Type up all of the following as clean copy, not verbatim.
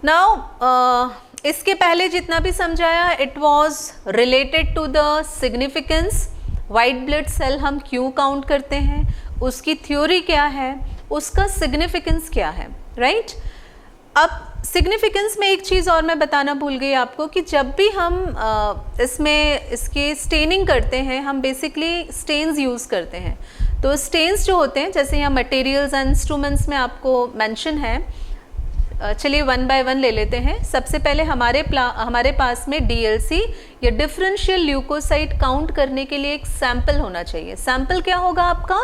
Now इसके पहले जितना भी समझाया it was related to the significance, white blood cell हम क्यों काउंट करते हैं, उसकी थ्योरी क्या है, उसका सिग्निफिकेंस क्या है, राइट। अब सिग्निफिकेंस में एक चीज़ और मैं बताना भूल गई आपको कि जब भी हम इसमें इसकी स्टेनिंग करते हैं हम बेसिकली स्टेन्स यूज़ करते हैं। तो स्टेन्स जो होते हैं जैसे यहाँ मटेरियल्स एंड इंस्ट्रूमेंट्स में आपको मेंशन है, चलिए वन बाय वन ले लेते हैं। सबसे पहले हमारे पास में डीएलसी या डिफरेंशियल ल्यूकोसाइट काउंट करने के लिए एक सैंपल होना चाहिए। सैंपल क्या होगा आपका,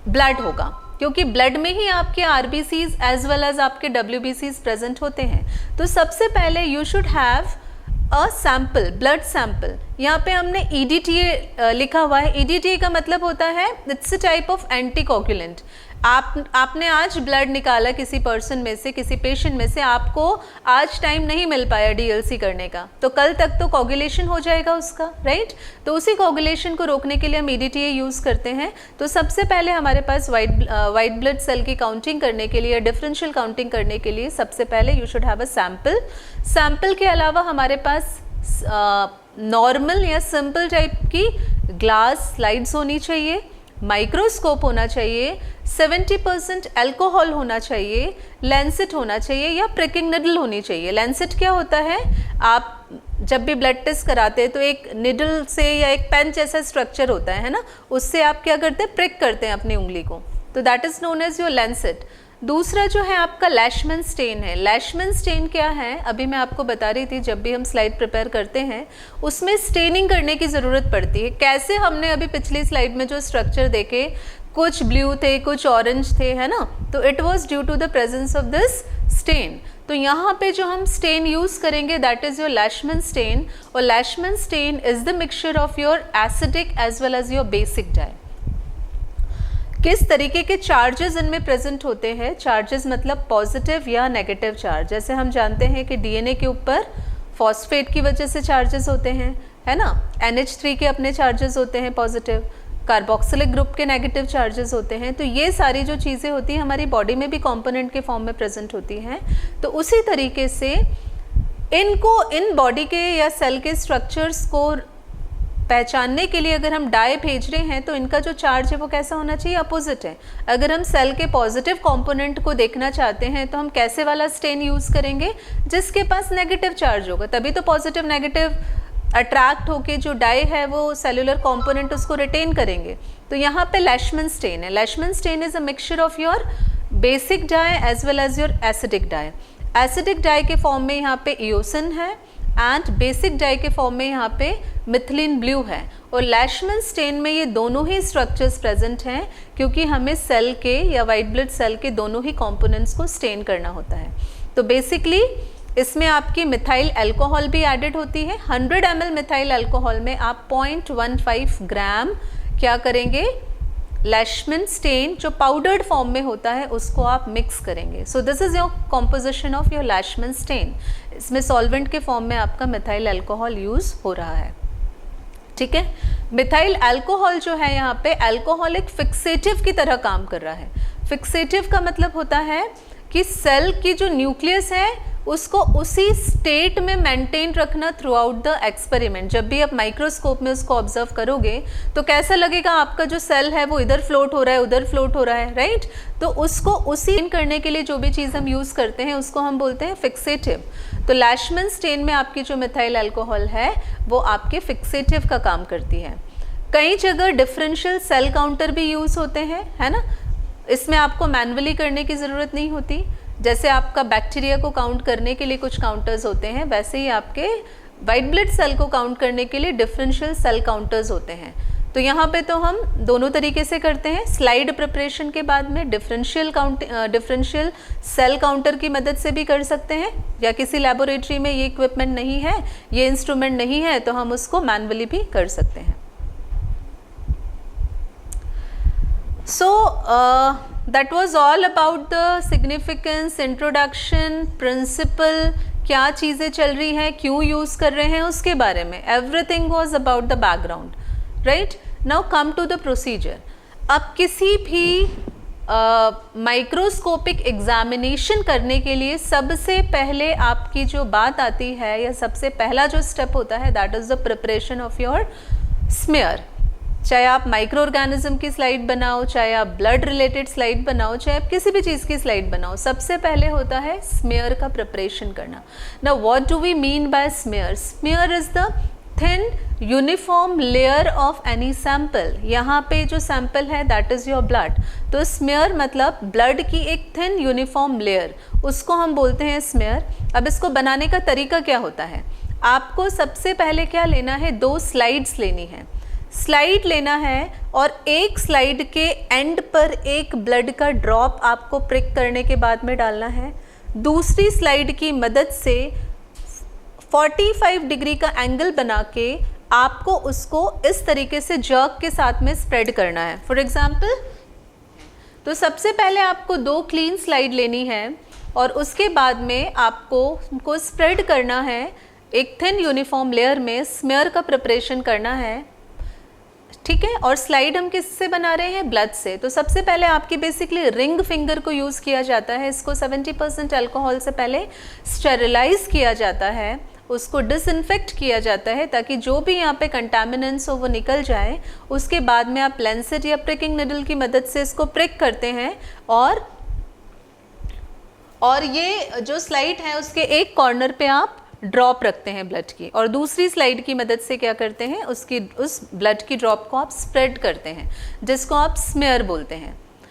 ब्लड होगा, क्योंकि ब्लड में ही आपके आरबीसीज एज वेल एज आपके डब्ल्यूबीसीज प्रेजेंट होते हैं। तो सबसे पहले you should have a sample, blood sample. यहाँ पे हमने ईडीटीए लिखा हुआ है। ईडीटीए का मतलब होता है it's a type of anticoagulant. आपने आज ब्लड निकाला किसी पर्सन में से, किसी पेशेंट में से, आपको आज टाइम नहीं मिल पाया डीएलसी करने का, तो कल तक तो कोगुलेशन हो जाएगा उसका, राइट। तो उसी कोगुलेशन को रोकने के लिए हम ईडीटीए यूज़ करते हैं। तो सबसे पहले हमारे पास वाइट ब्लड सेल की काउंटिंग करने के लिए, डिफरेंशियल काउंटिंग करने के लिए सबसे पहले you should have a sample. Sample के अलावा हमारे पास नॉर्मल या सिंपल टाइप की ग्लास स्लाइड्स होनी चाहिए, माइक्रोस्कोप होना चाहिए, 70% अल्कोहल होना चाहिए, लैंसेट होना चाहिए या प्रिकिंग निडल होनी चाहिए। लैंसेट क्या होता है, आप जब भी ब्लड टेस्ट कराते हैं तो एक निडल से या एक पेन जैसा स्ट्रक्चर होता है ना, उससे आप क्या करते हैं, प्रिक करते हैं अपनी उंगली को, तो that is known as your lancet. दूसरा जो है आपका लैशमैन स्टेन है। लैशमैन स्टेन क्या है, अभी मैं आपको बता रही थी, जब भी हम स्लाइड प्रिपेयर करते हैं उसमें स्टेनिंग करने की ज़रूरत पड़ती है। कैसे, हमने अभी पिछली स्लाइड में जो स्ट्रक्चर देखे, कुछ ब्लू थे, कुछ ऑरेंज थे, है ना, तो it was due to the presence of this stain. तो यहाँ पे जो हम स्टेन यूज़ करेंगे that is your Leishman stain, और Leishman stain is the mixture of your acidic as well as your basic dye. किस तरीके के चार्जेस इनमें प्रेजेंट होते हैं, चार्जेस मतलब पॉजिटिव या नेगेटिव चार्ज। जैसे हम जानते हैं कि डीएनए के ऊपर फॉस्फेट की वजह से चार्जेस होते हैं, है ना, NH3 के अपने चार्जेस होते हैं पॉजिटिव, कार्बोक्सिलिक ग्रुप के नेगेटिव चार्जेस होते हैं। तो ये सारी जो चीज़ें होती हैं हमारी बॉडी में भी कंपोनेंट के फॉर्म में प्रेजेंट होती हैं। तो उसी तरीके से इनको, इन बॉडी के या सेल के स्ट्रक्चर्स को पहचानने के लिए अगर हम डाई भेज रहे हैं तो इनका जो चार्ज है वो कैसा होना चाहिए, अपोजिट है। अगर हम सेल के पॉजिटिव कंपोनेंट को देखना चाहते हैं तो हम कैसे वाला स्टेन यूज़ करेंगे, जिसके पास नेगेटिव चार्ज होगा, तभी तो पॉजिटिव नेगेटिव अट्रैक्ट होके जो डाई है वो सेलुलर कंपोनेंट उसको रिटेन करेंगे। तो यहाँ पे लैशमैन स्टेन है। Leishman stain is a mixture of your basic dye as well as your acidic dye. Acidic dye के फॉर्म में यहाँ पे इओसिन है एंड बेसिक डाई के फॉर्म में यहाँ पे मिथिलीन ब्लू है। और लैशमैन स्टेन में ये दोनों ही स्ट्रक्चर्स प्रेजेंट हैं, क्योंकि हमें सेल के या वाइट ब्लड सेल के दोनों ही कंपोनेंट्स को स्टेन करना होता है। तो बेसिकली इसमें आपकी मिथाइल अल्कोहल भी एडेड होती है। 100 ml मिथाइल अल्कोहल में आप 0.15 ग्राम क्या करेंगे, लैशमैन स्टेन जो पाउडर्ड फॉर्म में होता है उसको आप मिक्स करेंगे। So this is your composition of your Leishman stain. इसमें सॉल्वेंट के फॉर्म में आपका मिथाइल अल्कोहल यूज़ हो रहा है, ठीक है। मिथाइल अल्कोहल जो है यहाँ पे अल्कोहलिक फिक्सेटिव की तरह काम कर रहा है। फिक्सेटिव का मतलब होता है कि सेल की जो न्यूक्लियस है उसको उसी स्टेट में मेंटेन रखना थ्रू आउट द एक्सपेरिमेंट। जब भी आप माइक्रोस्कोप में उसको ऑब्जर्व करोगे तो कैसा लगेगा, आपका जो सेल है वो इधर फ्लोट हो रहा है, उधर फ्लोट हो रहा है, राइट। तो उसको उसी करने के लिए जो भी चीज़ हम यूज़ करते हैं उसको हम बोलते हैं फिक्सेटिव। तो लैशमैन स्टेन में आपकी जो मिथाइल अल्कोहल है वो आपके फिक्सेटिव का काम करती है। कई जगह डिफरेंशियल सेल काउंटर भी यूज़ होते हैं, है ना। इसमें आपको मैनुअली करने की ज़रूरत नहीं होती। जैसे आपका बैक्टीरिया को काउंट करने के लिए कुछ काउंटर्स होते हैं, वैसे ही आपके वाइट ब्लड सेल को काउंट करने के लिए डिफरेंशियल सेल काउंटर्स होते हैं। तो यहाँ पे तो हम दोनों तरीके से करते हैं। स्लाइड प्रिपरेशन के बाद में डिफरेंशियल सेल काउंटर की मदद से भी कर सकते हैं, या किसी लैबोरेटरी में ये इक्विपमेंट नहीं है, ये इंस्ट्रूमेंट नहीं है, तो हम उसको मैनुअली भी कर सकते हैं। So that was all about the significance, introduction, principle, क्या चीज़ें चल रही हैं, क्यों यूज़ कर रहे हैं उसके बारे में। Everything was about the background, right? Now come to the procedure. अब किसी भी माइक्रोस्कोपिक एग्जामिनेशन करने के लिए सबसे पहले आपकी जो बात आती है या सबसे पहला जो स्टेप होता है that is the preparation of your smear. चाहे आप माइक्रो ऑर्गेनिज्म की स्लाइड बनाओ, चाहे आप ब्लड रिलेटेड स्लाइड बनाओ, चाहे आप किसी भी चीज़ की स्लाइड बनाओ, सबसे पहले होता है स्मेयर का प्रिपरेशन करना। Now what do we mean by smear? Smear is the thin uniform layer of any sample. यहाँ पे जो सैंपल है दैट इज़ योर ब्लड, तो स्मेयर मतलब ब्लड की एक थिन यूनिफॉर्म लेयर, उसको हम बोलते हैं स्मेयर। अब इसको बनाने का तरीका क्या होता है? आपको सबसे पहले क्या लेना है? 2 स्लाइड्स लेनी है। स्लाइड लेना है और एक स्लाइड के एंड पर एक ब्लड का ड्रॉप आपको प्रिक करने के बाद में डालना है। दूसरी स्लाइड की मदद से 45 डिग्री का एंगल बना के आपको उसको इस तरीके से जर्क के साथ में स्प्रेड करना है। फॉर एग्जाम्पल, तो सबसे पहले आपको 2 क्लीन स्लाइड लेनी है और उसके बाद में आपको उनको स्प्रेड करना है एक थिन यूनिफॉर्म लेयर में, स्मेयर का प्रिपरेशन करना है, ठीक है। और स्लाइड हम किससे बना रहे हैं? ब्लड से। तो सबसे पहले आपकी बेसिकली रिंग फिंगर को यूज़ किया जाता है। इसको 70% अल्कोहल से पहले स्टेरिलाइज किया जाता है, उसको डिसइंफेक्ट किया जाता है ताकि जो भी यहाँ पे कंटामिनेंट्स हो वो निकल जाए। उसके बाद में आप लेंसेट या प्रिकिंग निडल की मदद से इसको प्रिक करते हैं और ये जो स्लाइड है उसके एक कॉर्नर पे आप ड्रॉप रखते हैं ब्लड की, और दूसरी स्लाइड की मदद से क्या करते हैं, उस ब्लड की ड्रॉप को आप स्प्रेड करते हैं, जिसको आप स्मेयर बोलते हैं।